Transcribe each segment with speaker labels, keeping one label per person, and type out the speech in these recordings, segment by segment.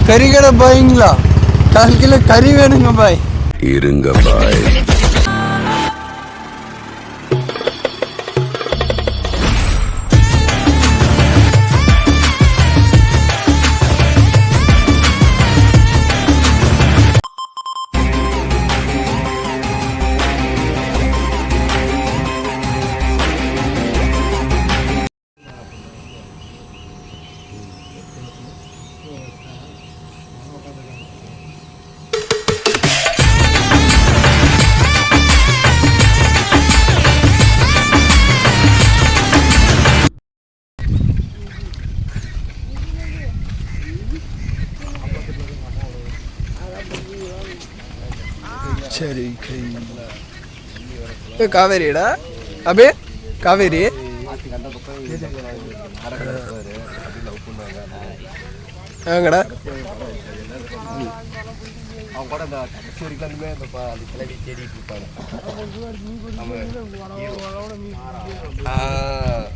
Speaker 1: கறி கடை பாய்ங்களா? 4 கிலோ கறி வேணுங்க பாய்.
Speaker 2: இருங்க பாய்.
Speaker 1: சரி காவேரிடா அபே காவேரி ஆங்கடா
Speaker 3: அவங்க கூட அந்த கடைசி வரைக்குமே அந்த கிளவி தேடிட்டு இருப்பாங்க.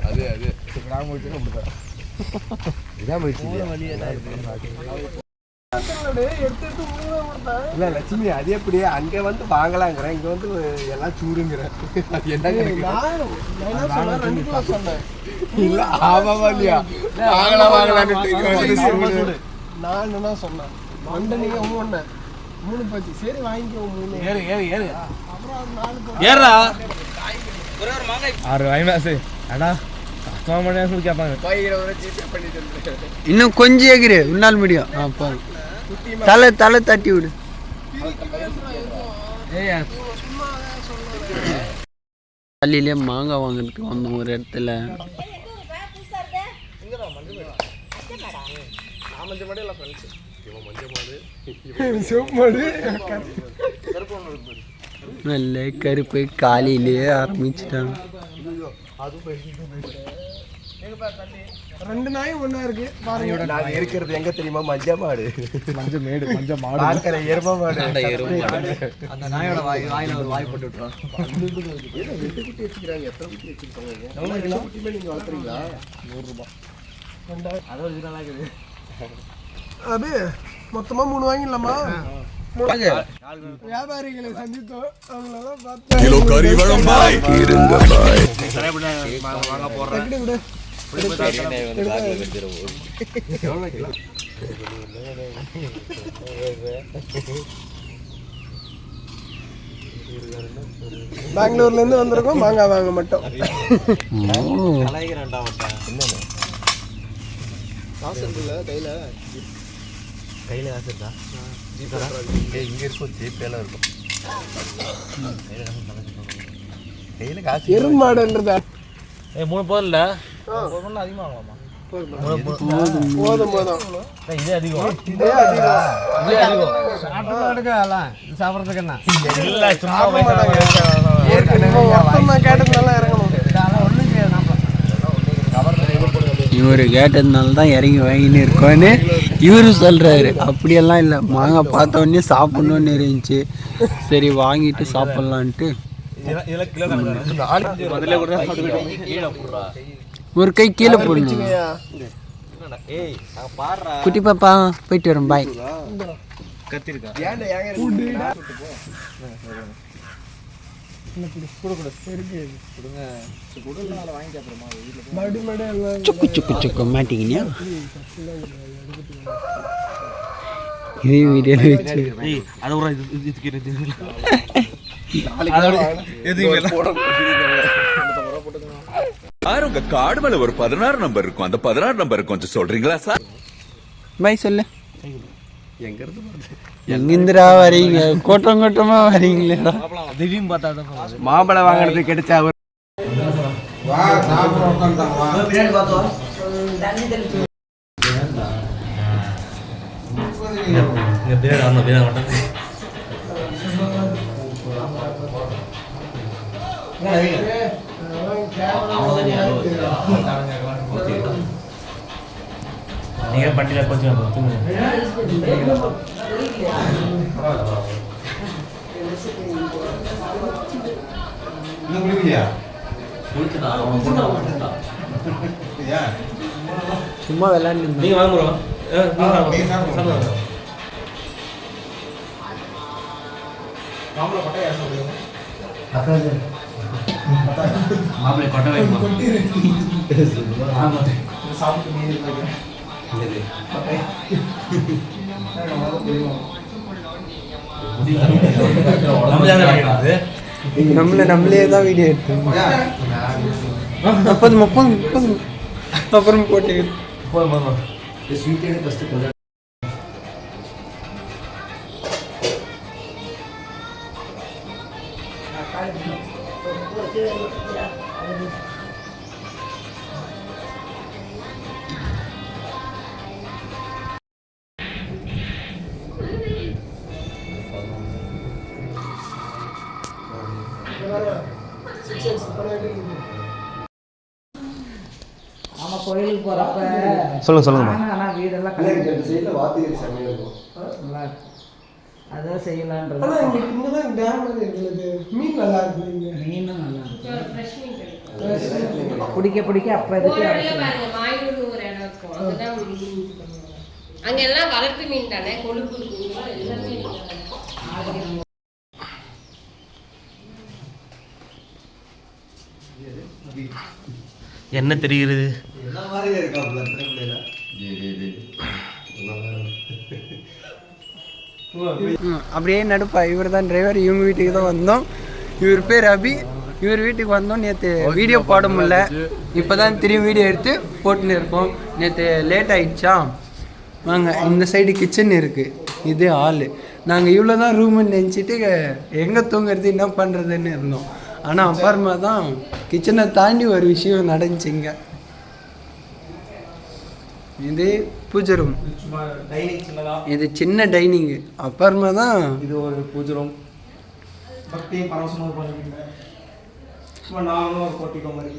Speaker 3: அது அது இதான் இல்ல லட்சுமி அது எப்படி அங்க வந்து வாங்கலாங்கிறேன், இங்க வந்து எல்லாம் சூடுங்கிறேன். இல்ல ஆமாவா இல்லையா? வாங்கலாம்
Speaker 1: நான் என்ன சொன்னேன் மண்டை நீங்க 3 பச்சு சரி வாங்கிக்கோ 3
Speaker 4: ஏறா
Speaker 3: ஒரே ஒரு மாங்காய்
Speaker 4: 6 வாங்கிமாசு அண்ணா கஸ்டமர் சொல்லி கேட்பாங்க.
Speaker 1: இன்னும் கொஞ்சம் ஏகிரு உன்னால் முடியும். தலை தட்டி விடு. பள்ளியிலே மாங்காய் வாங்குறதுக்கு வந்தோம் ஒரு இடத்துல. நல்ல கருப்பு காலையிலே ஆரம்பிச்சுட்டாங்க. 2 நாயும் ஒண்ணா இருக்கு பாருங்க.
Speaker 3: நான் இருக்கிறது எங்க தெரியுமா? மஞ்ச மாடு,
Speaker 4: மஞ்ச மாடு
Speaker 3: ஆட்கரை எரும மாடு.
Speaker 4: அந்த நாயோட வாயில ஒரு வாய் போட்டு விட்டுறோம்.
Speaker 3: எத்தனை குட்டி வச்சிருக்காங்க? நீங்க வளர்த்துறீங்களா?
Speaker 4: 100 ரூபாய். அது ஒரு நல்லா இருக்குது.
Speaker 1: அது மொத்தமா 3 வாங்கிடலாமா? வியாபாரிகளை சந்தித்தோம்.
Speaker 2: கிலோ கறி வேணும் பாய். இருங்க பாய்.
Speaker 4: வாங்க போறேன்.
Speaker 1: பெங்களூர்ல இருந்து வந்திருக்கோம் மாங்காய் வாங்க மட்டும்.
Speaker 3: காசு இருக்குல்ல கையில? காசு இருக்கா? இங்க இருக்கும், ஜிபேல இருக்கும். கையில காசு
Speaker 1: எருமாடுன்றதா?
Speaker 4: 3 போதில்ல அதிகமா வாங்கலாமா?
Speaker 1: போதும்
Speaker 4: இதே அதிகம். சாப்பிட்றதுக்கு என்ன இல்லை, சும்மா
Speaker 1: கேட்டதுனால இறங்கணும். இவரு கேட்டதுனால தான் இறங்கி வாங்கின்னு இருக்கோன்னு இவரு சொல்றாரு. அப்படியெல்லாம் இல்லை, மாங்காய் பார்த்த உடனே சாப்பிடணும்னு இருந்துச்சு. சரி வாங்கிட்டு சாப்பிட்லான்ட்டு ஒரு கை கீழே போடணும். குட்டி பாப்பா போயிட்டு வரோம் பாய். சுக்கு சுக்கு சுக்கு மாட்டிக்கினியா? இதே வீடியோல வச்சு
Speaker 2: சார் உங்க கார்டு மேல ஒரு 16 நம்பர் இருக்கும், அந்த 16 நம்பர் கொஞ்சம் சொல்றீங்களா சார்?
Speaker 1: பாய் சொல்லு. எங்கிருந்துடா வரீங்க? கூட்டமா வரீங்களேடா.
Speaker 4: திடீர்னு பார்த்தா
Speaker 3: மாம்பழம் வாங்குறது கிடைச்சா
Speaker 4: நீங்க பட்டியல கொஞ்சம்
Speaker 1: சும்மா விளையாண்டு
Speaker 4: நீங்க வாங்குறோம். மாப்பிள்ளை கொட்டை வைப்போம்
Speaker 1: நம்மளே தான் வீடியோ எடுத்தோம். 30 அப்புறம் போட்டு
Speaker 5: ஆமா கோயிலுக்கு போறப்ப
Speaker 4: சொல்லுங்கம்மா.
Speaker 5: ஆனா வீடெல்லாம்
Speaker 3: ரெண்டு சைடில் வாத்தியர் செம்மையாக இருக்கும்.
Speaker 5: அதான் செய்யலான்றது.
Speaker 6: ஆனா இங்க தான் டேம் இருக்குது. மீன் நல்லா இருக்கு இங்க.
Speaker 5: மீனும் நல்லா இருக்கு.
Speaker 7: ஃப்ரெஷ் மீன் கிடைக்கும்.
Speaker 5: பிடிக்க அப்ப இதுக்கு
Speaker 7: ஒரு இடத்துல பாருங்க மாயூர்னு ஒரு இடம் இருக்கும். அங்கதான் ஒரு மீன் யூஸ் பண்ணுவாங்க. அங்க எல்லாம் வளர்ப்பு மீன் தானே, கொழுப்பு இருக்கும். எல்லாமே இருக்கு.
Speaker 4: என்ன தெரிகிறது?
Speaker 3: என்ன மாதிரியே இருக்காப்புல
Speaker 1: அப்படியே நடுப்பா. இவர் தான் டிரைவர். இவங்க வீட்டுக்கு தான் வந்தோம். இவர் பேர் அபி. இவர் வீட்டுக்கு வந்தோம். நேற்று வீடியோ போட முடியல. இப்போ தான் திரும்பி வீடியோ எடுத்து போட்டுன்னு இருக்கோம். நேற்று லேட் ஆகிடுச்சா. வாங்க, இந்த சைடு கிச்சன் இருக்குது. இது ஹாலு. நாங்கள் இவ்வளோ தான் ரூமுன்னு நினச்சிட்டு எங்கே தூங்குறது என்ன பண்ணுறதுன்னு இருந்தோம். ஆனால் அப்புறமா தான் கிச்சனை தாண்டி ஒரு விஷயம் நடந்துச்சுங்க. இது பூஜை ரூம்.
Speaker 6: டைனிங் சின்னதா.
Speaker 1: இது சின்ன டைனிங்கு. அப்புறமா தான்
Speaker 6: இது ஒரு பூஜை ரூம். பக்தியும் பரவசமாக பண்ணுவீங்க. சும்மா நானும் ஒரு கோட்டிக்கோ மாதிரி.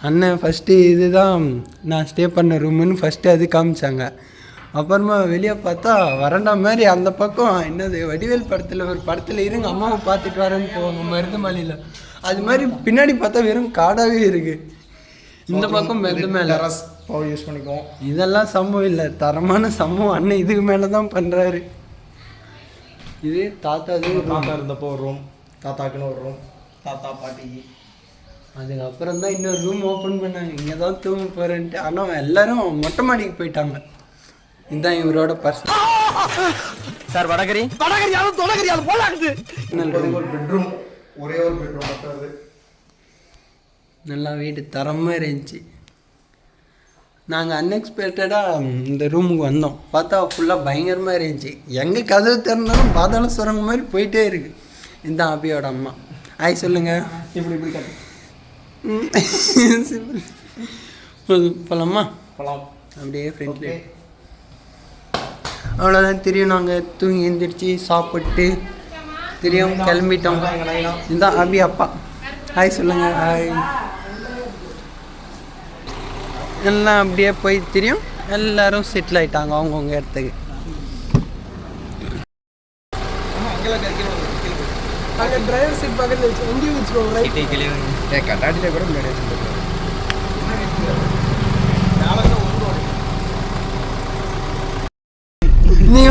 Speaker 1: அண்ணன் ஃபஸ்ட்டு இதுதான் நான் ஸ்டே பண்ண ரூமுன்னு ஃபஸ்ட்டு அது காமிச்சாங்க. அப்புறமா வெளியே பார்த்தா வறண்டா மாதிரி அந்த பக்கம் என்னது வடிவேல் படத்தில் ஒரு படத்தில் இருங்க அம்மாவை பார்த்துட்டு வரேன்னு போவாங்க மருதுமலையில். அது மாதிரி பின்னாடி பார்த்தா வெறும் காடாகவே இருக்குது. இந்த பக்கம் மெது மேலே
Speaker 6: பவர் யூஸ் பண்ணிக்குவோம்.
Speaker 1: இதெல்லாம் சம்பவம் இல்லை, தரமான சம்பவம். அண்ணன் இதுக்கு மேலே தான் பண்ணுறாரு. இது தாத்தா
Speaker 6: இருந்தப்போ ஒரு ரூம், தாத்தாக்குன்னு ஒரு ரூம், தாத்தா பாட்டிக்கு.
Speaker 1: அதுக்கப்புறம் தான் இன்னொரு ரூம் ஓப்பன் பண்ணாங்க. இங்கே தான் தூங்க போகிறேன்ட்டு. ஆனால் எல்லோரும் மொட்டை மாடிக்கு போயிட்டாங்க. இதுதான் இவரோட பர்சன்.
Speaker 4: சார் வடகரி
Speaker 3: ஒரு பெட்ரூம், ஒரே ஒரு பெட்ரூம் மட்டும்.
Speaker 1: நல்லா வீடு தரமாக இருந்துச்சு. நாங்கள் அன்எக்ஸ்பெக்டடாக இந்த ரூமுக்கு வந்தோம். பார்த்தா ஃபுல்லாக பயங்கரமாக இருந்துச்சு. எங்கே கதவு திறந்தாலும் பாதாள சுரங்க மாதிரி போயிட்டே இருக்குது. இதுதான் அபியோட அம்மா. ஆய் சொல்லுங்கள்.
Speaker 6: இப்படி கட்டு
Speaker 1: போலாமா?
Speaker 6: போகலாம்.
Speaker 1: அப்படியே ஃப்ரெண்ட்லி. அவ்வளோதான். தெரியும். நாங்கள் தூங்கி எழுந்திரிச்சு சாப்பிட்டு தெரியும் கிளம்பிட்டோம். இதுதான் அபி அப்பா. ஹாய் சொல்லுங்கள். ஹாய். எல்லாம் அப்படியே போய் தெரியும். எல்லோரும் செட்டில் ஆகிட்டாங்க அவங்கவுங்க இடத்துக்கு.
Speaker 6: அங்கே டிரைவர் சீட் பக்கத்தில் வச்சு எங்கேயும் வச்சுக்கோங்க.
Speaker 3: கட்டாட்டிலே கூட முன்னாடி வச்சுருக்கோம்.
Speaker 1: நீ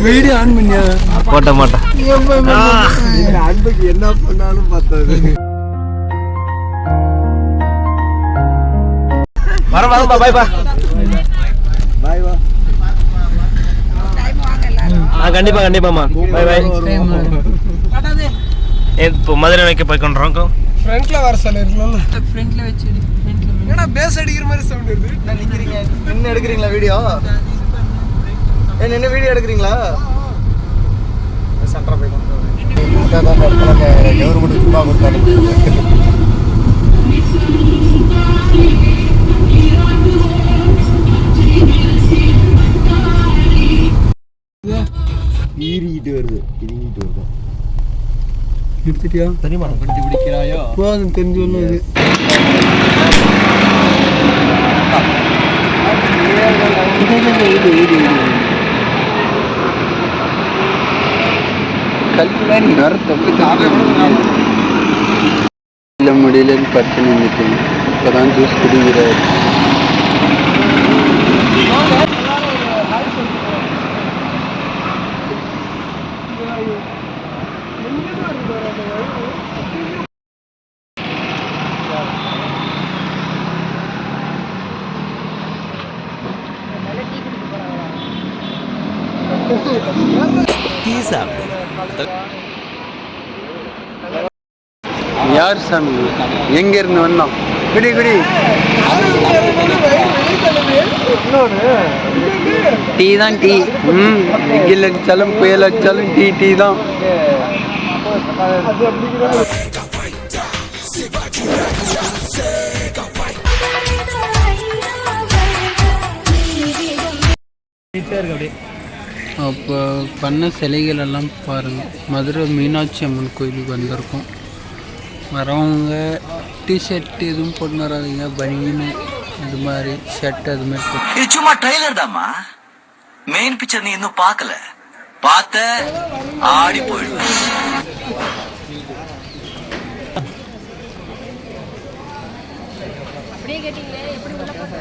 Speaker 1: வீடியோ ஆன் பண்ணியா?
Speaker 4: போட்ட மாட்டேன்.
Speaker 3: அன்புக்கு என்ன பண்ணாலும் பார்த்தது.
Speaker 4: வரமா பாய் பா.
Speaker 3: பாய் வா.
Speaker 4: கண்டிப்பாம்மா. பாய் பாய். இப்போ மதுரை வைக்க போய் கொண்டுறோம்.
Speaker 6: ஃப்ரண்ட்ல வர சொல்லிருக்கணும்ல.
Speaker 1: ஃப்ரண்ட்ல வச்சு
Speaker 6: ஏன்னா பேஸ் அடிக்கிற மாதிரி சவுண்ட் வருது.
Speaker 3: என்ன நிற்கிறீங்க? நின்று எடுக்கிறீங்களா வீடியோ? நின்று வீடியோ எடுக்கிறீங்களா? சென்டரா போய் கவர்மெண்ட் சும்மா கொடுத்தாரு. ஈறிக்கிட்டு வருது, இறங்கிட்டு வருது.
Speaker 1: எடுத்துட்டியா?
Speaker 4: தெரியுமா பிடிச்சி பிடிக்கிறாயோ?
Speaker 1: போதும் தெரிஞ்சு ஒன்று இது. கல்வி முடியலன்னு படுத்து நின்றுட்டு இப்போதான் ஜூஸ் குடிக்கிறாரு. யார் சாமி எங்க இருந்து வந்தோம்? குடி குடி டீ தான் டீ. வெயில் அடிச்சாலும் புயல் அடிச்சாலும் டீ டீ தான். அப்போ பண்ண சிலைகள் எல்லாம் பாருங்க. மதுரை மீனாட்சி அம்மன் கோயிலுக்கு வந்திருக்கோம். வரவங்க டிஷர்ட் எதுவும் போட்டு வராதிங்க, பனியன் அது மாதிரி ஷர்ட் அது மாதிரி.
Speaker 8: இது சும்மா ட்ரைலர் தாம்மா, மெயின் பிக்சர் நீ இன்னும் பார்க்கல. பார்த்த ஆடி போயிடுவேன்.
Speaker 7: அப்படியே கேட்டீங்களே எப்படி உள்ள போட்டு